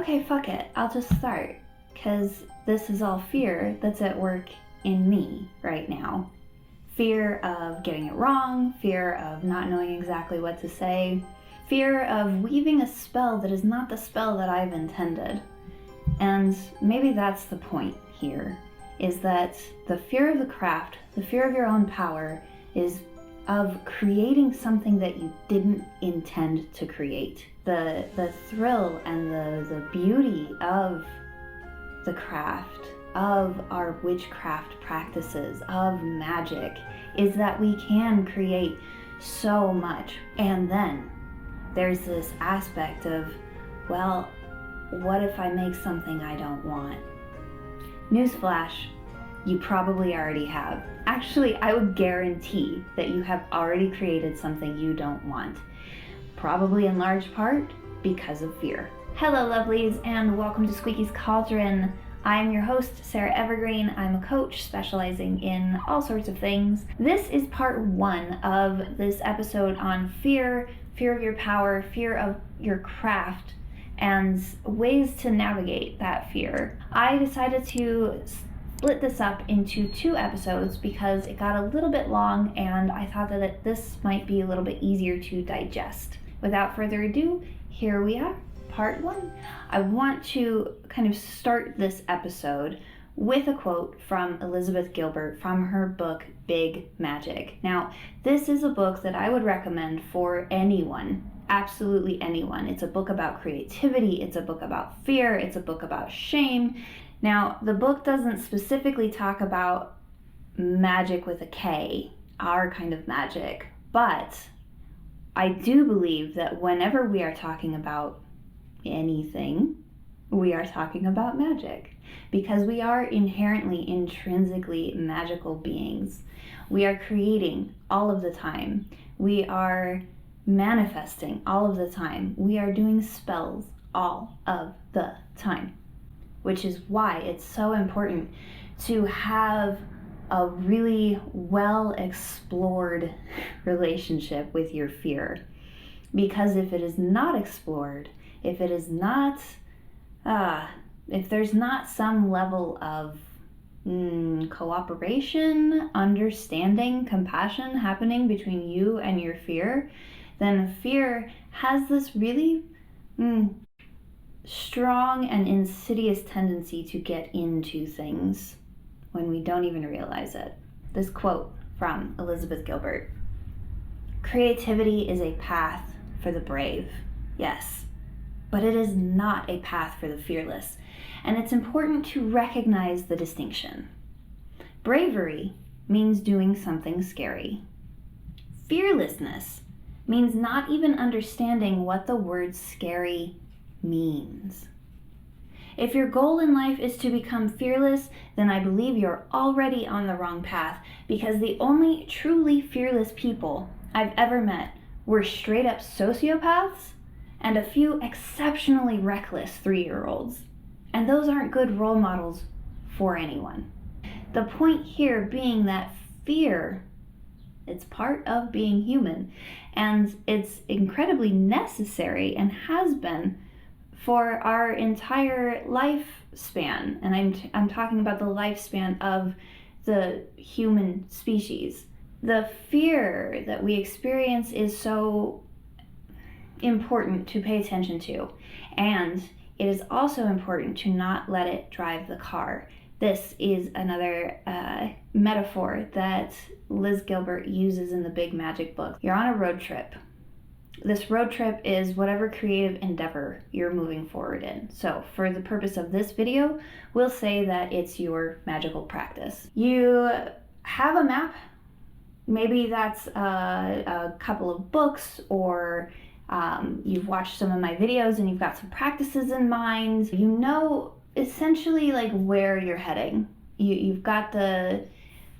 okay, fuck it, I'll just start, because this is all fear that's at work in me right now. Fear of getting it wrong, fear of not knowing exactly what to say, fear of weaving a spell that is not the spell that I've intended. And maybe that's the point here, is that the fear of the craft, the fear of your own power, is of creating something that you didn't intend to create. The thrill and the beauty of the craft, of our witchcraft practices, of magic, is that we can create so much. And then there's this aspect of, well, what if I make something I don't want? Newsflash, you probably already have. Actually, I would guarantee that you have already created something you don't want. Probably in large part because of fear. Hello lovelies, and welcome to Squeaky's Cauldron. I'm your host, Sarah Evergreen. I'm a coach specializing in all sorts of things. This is part one of this episode on fear, fear of your power, fear of your craft, and ways to navigate that fear. I decided to split this up into 2 episodes because it got a little bit long and I thought that this might be a little bit easier to digest. Without further ado, here we are, part 1. I want to kind of start this episode with a quote from Elizabeth Gilbert from her book, Big Magic. Now, this is a book that I would recommend for anyone. Absolutely anyone. It's a book about creativity, it's a book about fear, it's a book about shame. Now, the book doesn't specifically talk about magic with a K, our kind of magic, but I do believe that whenever we are talking about anything, we are talking about magic, because we are inherently, intrinsically magical beings. We are creating all of the time. We are manifesting all of the time. We are doing spells all of the time, which is why it's so important to have a really well explored relationship with your fear. Because if it is not explored, if it is not, if there's not some level of cooperation, understanding, compassion happening between you and your fear, then fear has this really strong and insidious tendency to get into things when we don't even realize it. This quote from Elizabeth Gilbert: "Creativity is a path for the brave, yes, but it is not a path for the fearless, and it's important to recognize the distinction. Bravery means doing something scary. Fearlessness means not even understanding what the word scary means. If your goal in life is to become fearless, then I believe you're already on the wrong path, because the only truly fearless people I've ever met were straight up sociopaths and a few exceptionally reckless 3-year-olds. And those aren't good role models for anyone." The point here being that fear, it's part of being human, and it's incredibly necessary and has been for our entire lifespan. And I'm talking about the lifespan of the human species. The fear that we experience is so important to pay attention to, and it is also important to not let it drive the car. This is another metaphor that Liz Gilbert uses in the Big Magic book. You're on a road trip. This road trip is whatever creative endeavor you're moving forward in. So for the purpose of this video, we'll say that it's your magical practice. You have a map. Maybe that's a couple of books, or you've watched some of my videos and you've got some practices in mind. You know essentially like where you're heading. You've got the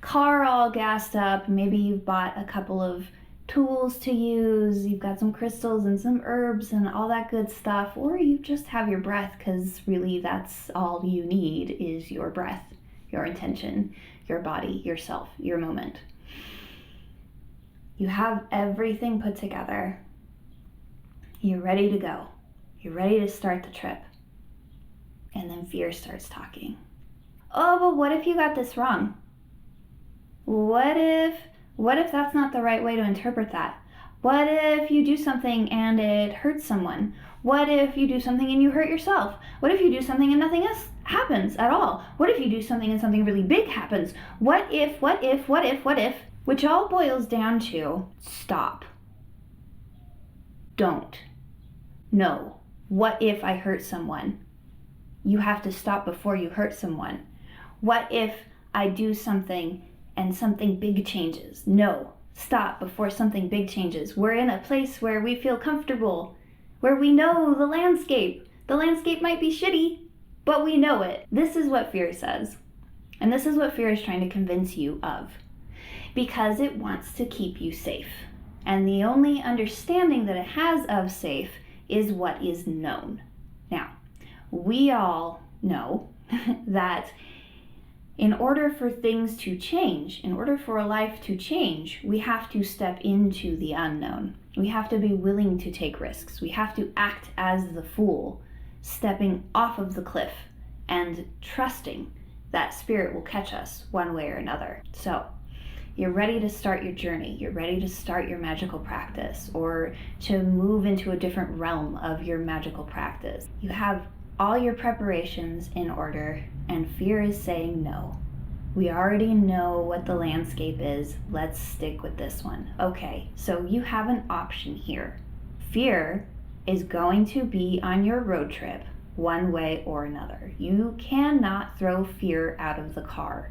car all gassed up. Maybe you've bought a couple of tools to use. You've got some crystals and some herbs and all that good stuff. Or you just have your breath, because really that's all you need is your breath, your intention, your body, yourself, your moment. You have everything put together. You're ready to go. You're ready to start the trip. And then fear starts talking. Oh, but what if you got this wrong? What if that's not the right way to interpret that? What if you do something and it hurts someone? What if you do something and you hurt yourself? What if you do something and nothing else happens at all? What if you do something and something really big happens? What if? Which all boils down to stop. Don't. No. What if I hurt someone? You have to stop before you hurt someone. What if I do something and something big changes? No. Stop before something big changes. We're in a place where we feel comfortable, where we know the landscape. The landscape might be shitty, but we know it. This is what fear says. And this is what fear is trying to convince you of. Because it wants to keep you safe. And the only understanding that it has of safe is what is known. Now, we all know that in order for things to change, in order for a life to change, we have to step into the unknown. We have to be willing to take risks. We have to act as the fool, stepping off of the cliff and trusting that spirit will catch us one way or another. So, you're ready to start your journey. You're ready to start your magical practice or to move into a different realm of your magical practice. You have all your preparations in order, and fear is saying no. We already know what the landscape is. Let's stick with this one. Okay, so you have an option here. Fear is going to be on your road trip one way or another. You cannot throw fear out of the car.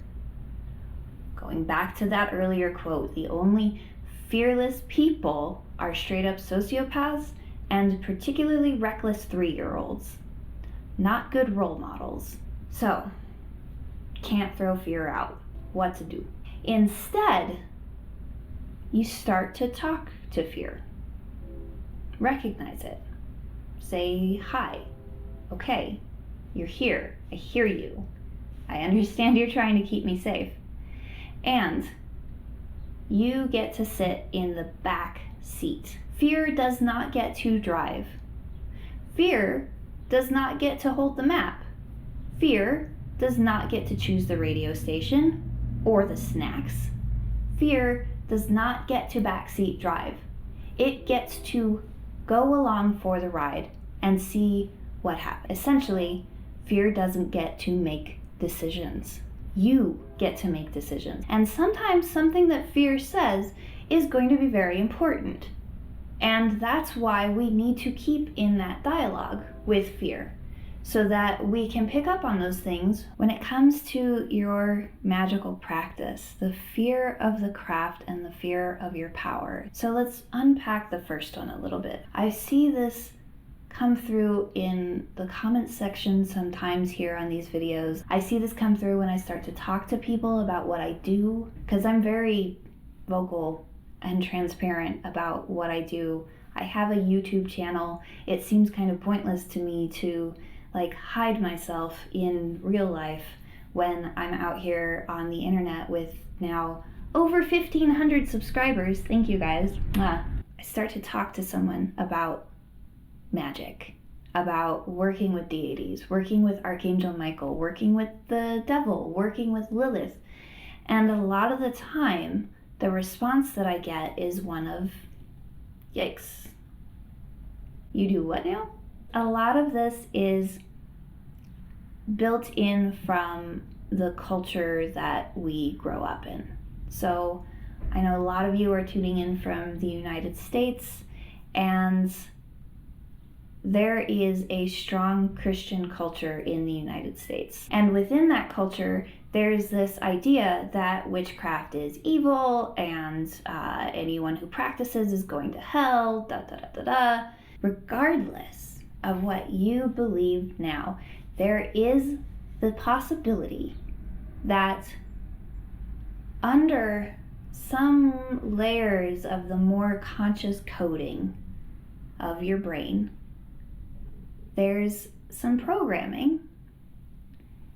Going back to that earlier quote, the only fearless people are straight up sociopaths and particularly reckless 3-year-olds. Not good role models. So, can't throw fear out. What to do? Instead, you start to talk to fear. Recognize it. Say hi. Okay, you're here. I hear you. I understand you're trying to keep me safe. And you get to sit in the back seat. Fear does not get to drive. Fear does not get to hold the map. Fear does not get to choose the radio station or the snacks. Fear does not get to backseat drive. It gets to go along for the ride and see what happens. Essentially, fear doesn't get to make decisions. You get to make decisions. And sometimes something that fear says is going to be very important. And that's why we need to keep in that dialogue with fear, so that we can pick up on those things when it comes to your magical practice, the fear of the craft and the fear of your power. So let's unpack the first one a little bit. I see this come through in the comment section sometimes here on these videos. I see this come through when I start to talk to people about what I do, because I'm very vocal and transparent about what I do. I have a YouTube channel. It seems kind of pointless to me to hide myself in real life when I'm out here on the internet with now over 1,500 subscribers. Thank you guys. I start to talk to someone about magic, about working with deities, working with Archangel Michael, working with the devil, working with Lilith. And a lot of the time, the response that I get is one of, yikes. You do what now? A lot of this is built in from the culture that we grow up in. So I know a lot of you are tuning in from the United States, and there is a strong Christian culture in the United States. And within that culture, there's this idea that witchcraft is evil and anyone who practices is going to hell, Regardless of what you believe now, there is the possibility that under some layers of the more conscious coding of your brain, there's some programming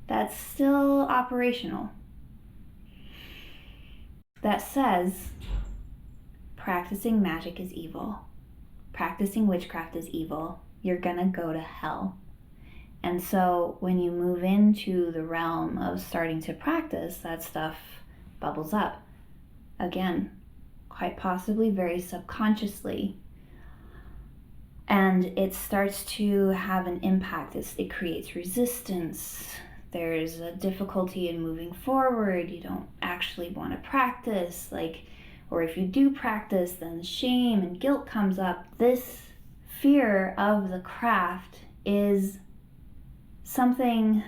that's still operational that says practicing magic is evil, practicing witchcraft is evil, you're gonna go to hell. And so when you move into the realm of starting to practice, that stuff bubbles up. Again, quite possibly very subconsciously. And it starts to have an impact. It creates resistance. There's a difficulty in moving forward. You don't actually want to practice, or if you do practice, then shame and guilt comes up. This fear of the craft is something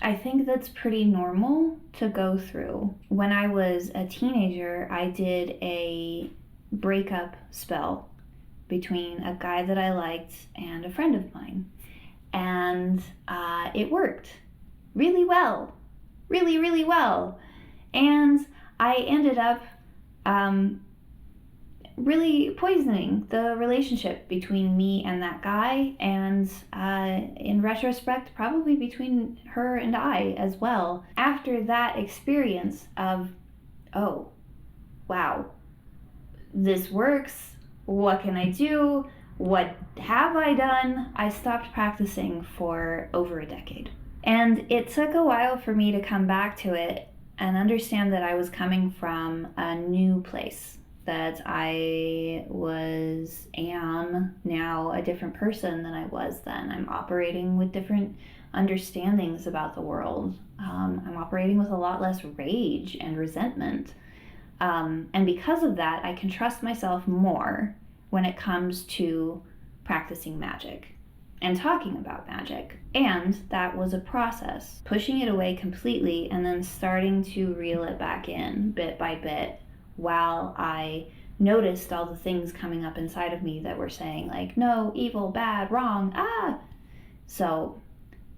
I think that's pretty normal to go through. When I was a teenager, I did a breakup spell between a guy that I liked and a friend of mine. And it worked really well, really, really well. And I ended up really poisoning the relationship between me and that guy, and in retrospect, probably between her and I as well. After that experience of, oh, wow, this works, what can I do? What have I done? I stopped practicing for over a decade. And it took a while for me to come back to it and understand that I was coming from a new place, that I am now a different person than I was then. I'm operating with different understandings about the world. I'm operating with a lot less rage and resentment. And because of that, I can trust myself more when it comes to practicing magic and talking about magic. And that was a process, pushing it away completely and then starting to reel it back in bit by bit, while I noticed all the things coming up inside of me that were saying, no, evil, bad, wrong, ah. So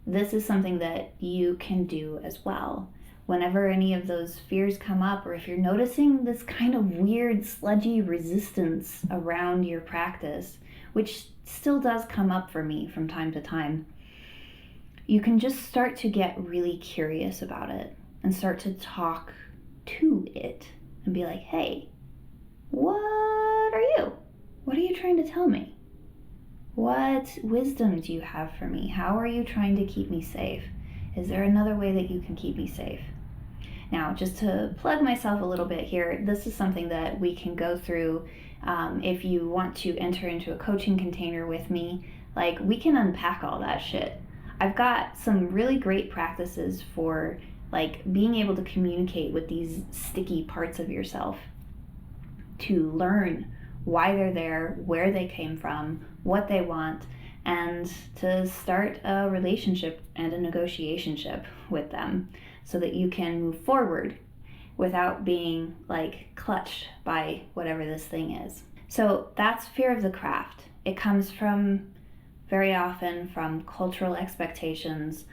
this is something that you can do as well. Whenever any of those fears come up, or if you're noticing this kind of weird, sludgy resistance around your practice, which still does come up for me from time to time, you can just start to get really curious about it and start to talk to it and be like, hey, what are you? What are you trying to tell me? What wisdom do you have for me? How are you trying to keep me safe? Is there another way that you can keep me safe? Now, just to plug myself a little bit here, this is something that we can go through if you want to enter into a coaching container with me. We can unpack all that shit. I've got some really great practices for being able to communicate with these sticky parts of yourself, to learn why they're there, where they came from, what they want, and to start a relationship and a negotiationship with them so that you can move forward without being clutched by whatever this thing is. So that's fear of the craft. It comes from very often from cultural expectations,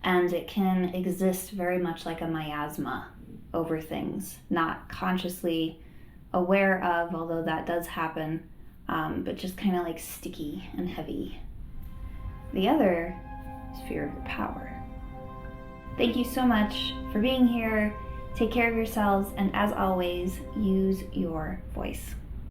and it can exist very much like a miasma over things, not consciously aware of, although that does happen, but just kind of sticky and heavy. The other is fear of your power. Thank you so much for being here. Take care of yourselves, and as always, use your voice.